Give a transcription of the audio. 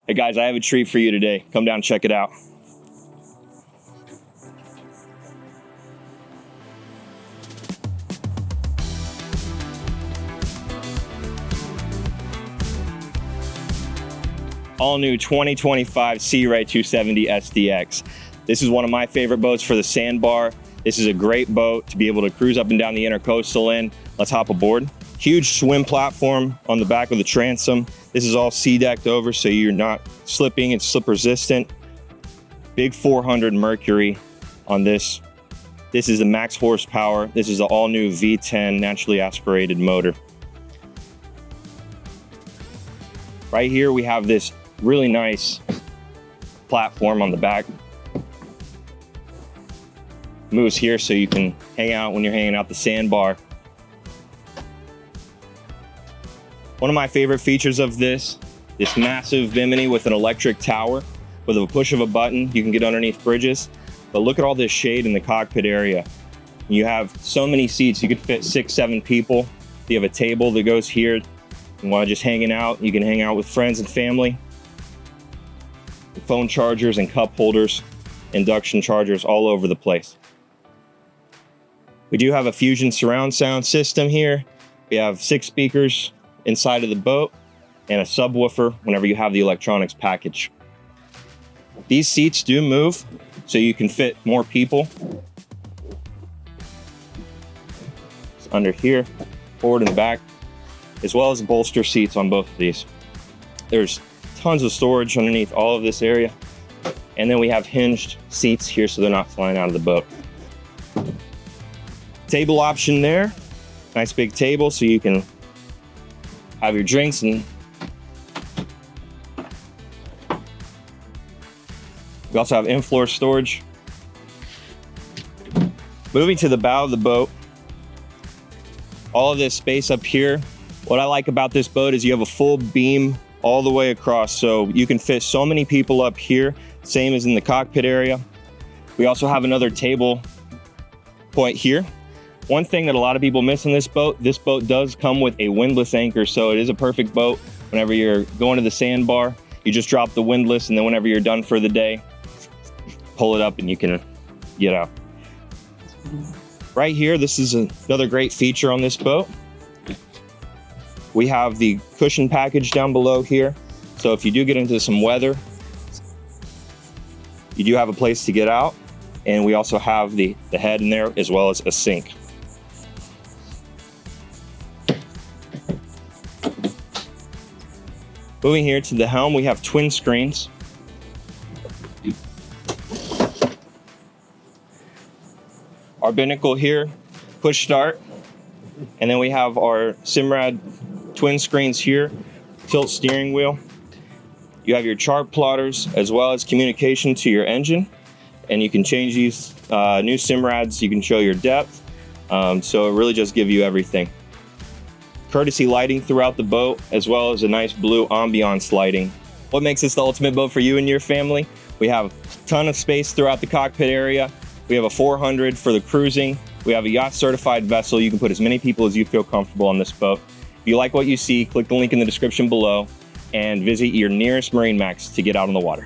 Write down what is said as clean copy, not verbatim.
Hey guys, I have a treat for you today. Come down and check it out. All new 2025 Sea Ray 270 SDX. This is one of my favorite boats for the sandbar. This is a great boat to be able to cruise up and down the intercoastal in. Let's hop aboard. Huge swim platform on the back of the transom. This is all sea decked over so you're not slipping. It's slip resistant. Big 400 Mercury on this. This is the max horsepower. This is the all new V10 naturally aspirated motor. Right here we have this really nice platform on the back. Moves here so you can hang out when you're hanging out the sandbar. One of my favorite features of this massive bimini with an electric tower. With a push of a button, you can get underneath bridges. But look at all this shade in the cockpit area. You have so many seats. You could fit 6, 7 people. You have a table that goes here. You want to just hanging out, you can hang out with friends and family. Phone chargers and cup holders, induction chargers all over the place. We do have a Fusion surround sound system here. We have 6 speakers inside of the boat and a subwoofer whenever you have the electronics package. These seats do move so you can fit more people. It's under here, forward and back, as well as bolster seats on both of these. There's tons of storage underneath all of this area. And then we have hinged seats here so they're not flying out of the boat. Table option there. Nice big table so you can have your drinks and we also have in-floor storage. Moving to the bow of the boat, all of this space up here. What I like about this boat is you have a full beam all the way across, so you can fit so many people up here, same as in the cockpit area. We also have another table point here. One thing that a lot of people miss in this boat does come with a windlass anchor, so it is a perfect boat whenever you're going to the sandbar. You just drop the windlass, and then whenever you're done for the day, pull it up and you can get out. Right here, this is another great feature on this boat. We have the cushion package down below here. So if you do get into some weather, you do have a place to get out. And we also have the head in there as well as a sink. Moving here to the helm, we have twin screens. Our binnacle here, push start. And then we have our Simrad twin screens here, tilt steering wheel. You have your chart plotters as well as communication to your engine. And you can change these new Simrads, you can show your depth. So it really just gives you everything. Courtesy lighting throughout the boat, as well as a nice blue ambiance lighting. What makes this the ultimate boat for you and your family? We have a ton of space throughout the cockpit area. We have a 400 for the cruising. We have a yacht-certified vessel. You can put as many people as you feel comfortable on this boat. If you like what you see, click the link in the description below and visit your nearest MarineMax to get out on the water.